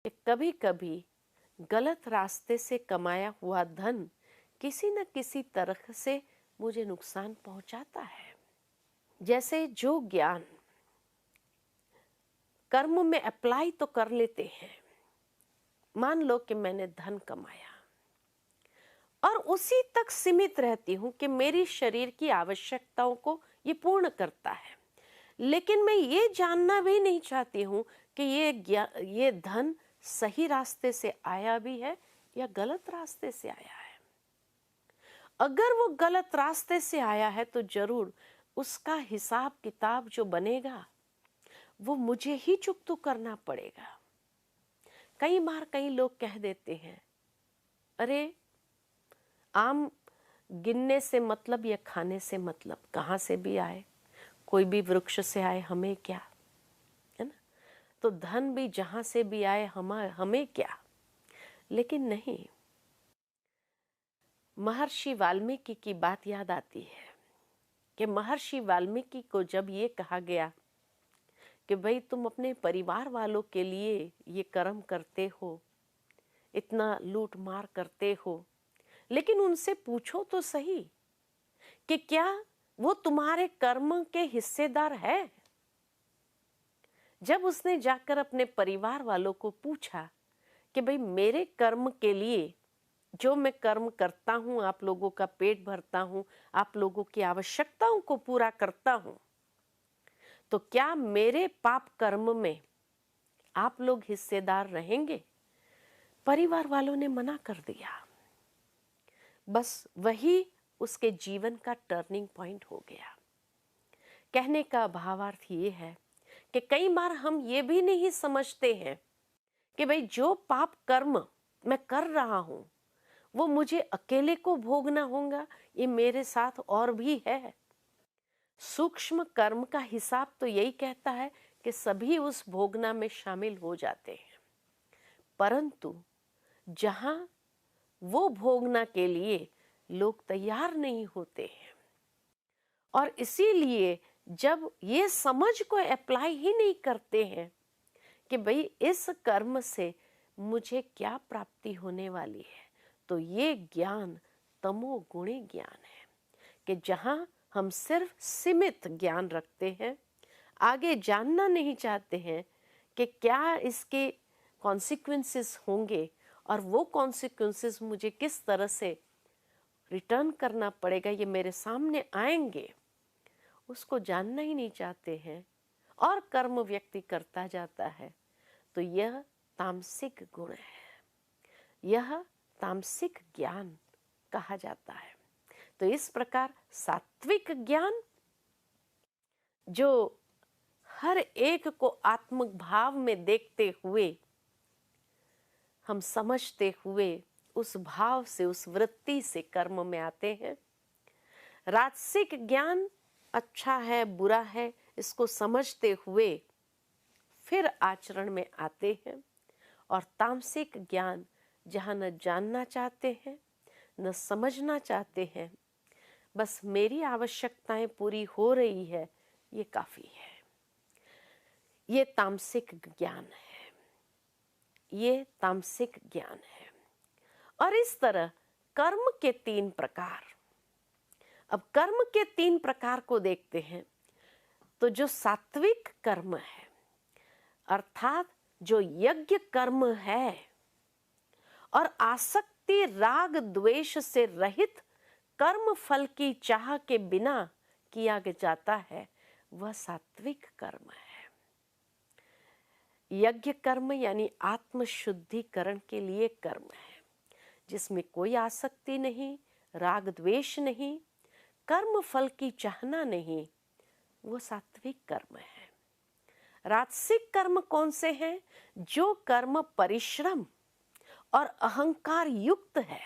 कि कभी कभी गलत रास्ते से कमाया हुआ धन किसी न किसी तरह से मुझे नुकसान पहुंचाता है। जैसे जो ज्ञान कर्म में अप्लाई तो कर लेते हैं, मान लो कि मैंने धन कमाया और उसी तक सीमित रहती हूं कि मेरी शरीर की आवश्यकताओं को ये पूर्ण करता है, लेकिन मैं ये जानना भी नहीं चाहती हूं कि ये धन सही रास्ते से आया भी है या गलत रास्ते से आया है। अगर वो गलत रास्ते से आया है तो जरूर उसका हिसाब किताब जो बनेगा वो मुझे ही चुकता करना पड़ेगा। कई बार कई लोग कह देते हैं, अरे आम गिनने से मतलब या खाने से मतलब, कहाँ से भी आए, कोई भी वृक्ष से आए हमें क्या, है ना। तो धन भी जहां से भी आए हमें क्या। लेकिन नहीं, महर्षि वाल्मीकि की बात याद आती है कि महर्षि वाल्मीकि को जब ये कहा गया कि भाई तुम अपने परिवार वालों के लिए ये कर्म करते हो, इतना लूट मार करते हो, लेकिन उनसे पूछो तो सही कि क्या वो तुम्हारे कर्म के हिस्सेदार है। जब उसने जाकर अपने परिवार वालों को पूछा कि भाई मेरे कर्म के लिए जो मैं कर्म करता हूं, आप लोगों का पेट भरता हूं, आप लोगों की आवश्यकताओं को पूरा करता हूं, तो क्या मेरे पाप कर्म में आप लोग हिस्सेदार रहेंगे। परिवार वालों ने मना कर दिया। बस वही उसके जीवन का टर्निंग पॉइंट हो गया। कहने का भावार्थ ये है कि कई बार हम ये भी नहीं समझते हैं कि भाई जो पाप कर्म मैं कर रहा हूं वो मुझे अकेले को भोगना होगा, ये मेरे साथ और भी है। सूक्ष्म कर्म का हिसाब तो यही कहता है कि सभी उस भोगना में शामिल हो जाते हैं, परंतु जहां वो भोगना के लिए लोग तैयार नहीं होते हैं और इसीलिए जब ये समझ को अप्लाई ही नहीं करते हैं कि भाई इस कर्म से मुझे क्या प्राप्ति होने वाली है, तो ये ज्ञान तमोगुणी ज्ञान है कि जहां हम सिर्फ सीमित ज्ञान रखते हैं, आगे जानना नहीं चाहते हैं कि क्या इसके कॉन्सिक्वेंसेस होंगे और वो कॉन्सिक्वेंसेस मुझे किस तरह से रिटर्न करना पड़ेगा, ये मेरे सामने आएंगे, उसको जानना ही नहीं चाहते हैं और कर्म व्यक्ति करता जाता है, तो यह तामसिक गुण है, यह तामसिक ज्ञान कहा जाता है। तो इस प्रकार सात्विक ज्ञान जो हर एक को आत्मिक भाव में देखते हुए, हम समझते हुए उस भाव से, उस वृत्ति से कर्म में आते हैं। राजसिक ज्ञान अच्छा है बुरा है इसको समझते हुए फिर आचरण में आते हैं, और तामसिक ज्ञान जहाँ न जानना चाहते हैं न समझना चाहते हैं, बस मेरी आवश्यकताएं पूरी हो रही है ये काफी है, ये तामसिक ज्ञान है, ये तामसिक ज्ञान है। और इस तरह कर्म के 3 प्रकार। अब कर्म के 3 प्रकार को देखते हैं तो जो सात्विक कर्म है अर्थात जो यज्ञ कर्म है और आसक्ति राग द्वेष से रहित कर्म फल की चाह के बिना किया जाता है, वह सात्विक कर्म है। यज्ञ कर्म यानी आत्म शुद्धिकरण के लिए कर्म है जिसमें कोई आसक्ति नहीं, राग द्वेष नहीं, कर्म फल की चाहना नहीं, वो सात्विक कर्म है। राजसिक कर्म कौन से हैं? जो कर्म परिश्रम और अहंकार युक्त है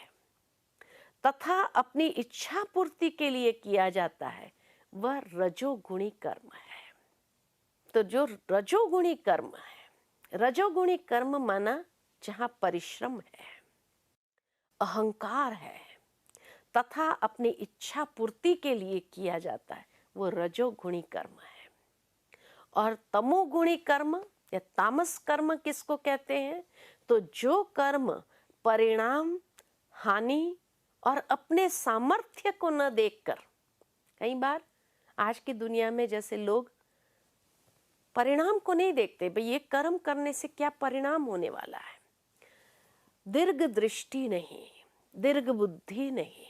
तथा अपनी इच्छा पूर्ति के लिए किया जाता है, वह रजोगुणी कर्म है। तो जो रजोगुणी कर्म है, रजोगुणी कर्म माना जहां परिश्रम है, अहंकार है तथा अपनी इच्छा पूर्ति के लिए किया जाता है, वो रजोगुणी कर्म है। और तमोगुणी कर्म या तामस कर्म किसको कहते हैं? तो जो कर्म परिणाम, हानि और अपने सामर्थ्य को न देखकर, कई बार आज की दुनिया में जैसे लोग परिणाम को नहीं देखते, भाई ये कर्म करने से क्या परिणाम होने वाला है, दीर्घ दृष्टि नहीं, दीर्घ बुद्धि नहीं,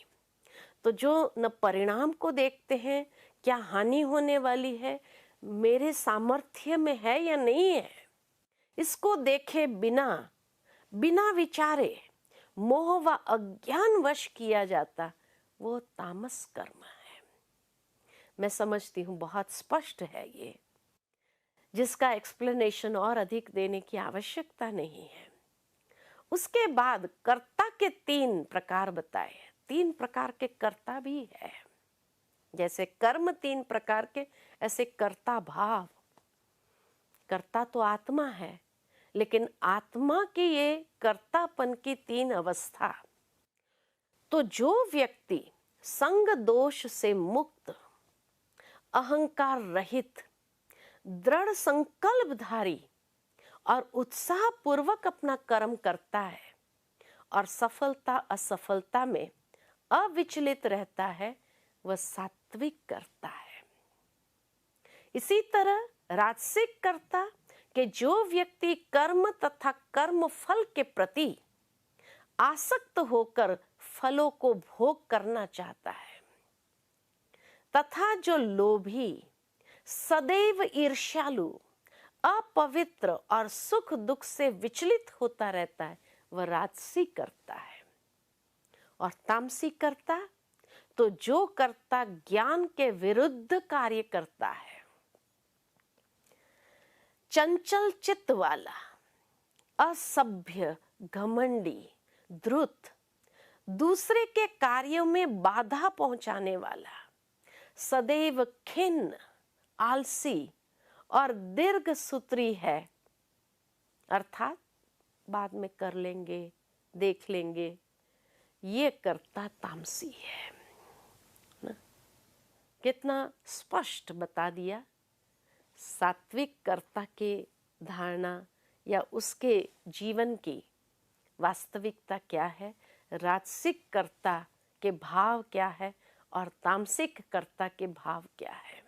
तो जो न परिणाम को देखते हैं, क्या हानि होने वाली है, मेरे सामर्थ्य में है या नहीं है, इसको देखे बिना, बिना विचारे मोह व अज्ञान वश किया जाता, वो तामस कर्म है। मैं समझती हूँ बहुत स्पष्ट है ये, जिसका एक्सप्लेनेशन और अधिक देने की आवश्यकता नहीं है। उसके बाद कर्ता के 3 प्रकार बताए। 3 प्रकार के कर्ता भी है, जैसे कर्म 3 प्रकार के, ऐसे कर्ता भाव। कर्ता तो आत्मा है, लेकिन आत्मा की ये कर्तापन की 3 अवस्था। तो जो व्यक्ति संग दोष से मुक्त, अहंकार रहित, दृढ़ संकल्पधारी और उत्साह पूर्वक अपना कर्म करता है और सफलता असफलता में अविचलित रहता है, वह सात्विक करता है। इसी तरह राजसिक कर्ता कि जो व्यक्ति कर्म तथा कर्म फल के प्रति आसक्त होकर फलों को भोग करना चाहता है, तथा जो लोभी, सदैव ईर्ष्यालु, अपवित्र और सुख दुख से विचलित होता रहता है, वह राजसी करता है। और तामसी करता, तो जो कर्ता ज्ञान के विरुद्ध कार्य करता है, चंचल चित्त वाला, असभ्य, घमंडी, धूर्त, दूसरे के कार्यों में बाधा पहुंचाने वाला, सदैव खिन्न, आलसी और दीर्घ सूत्री है, अर्थात बाद में कर लेंगे, देख लेंगे, ये कर्ता तामसी है ना? कितना स्पष्ट बता दिया। सात्विक कर्ता के धारणा या उसके जीवन की वास्तविकता क्या है, राजसिक कर्ता के भाव क्या है और तामसिक कर्ता के भाव क्या है।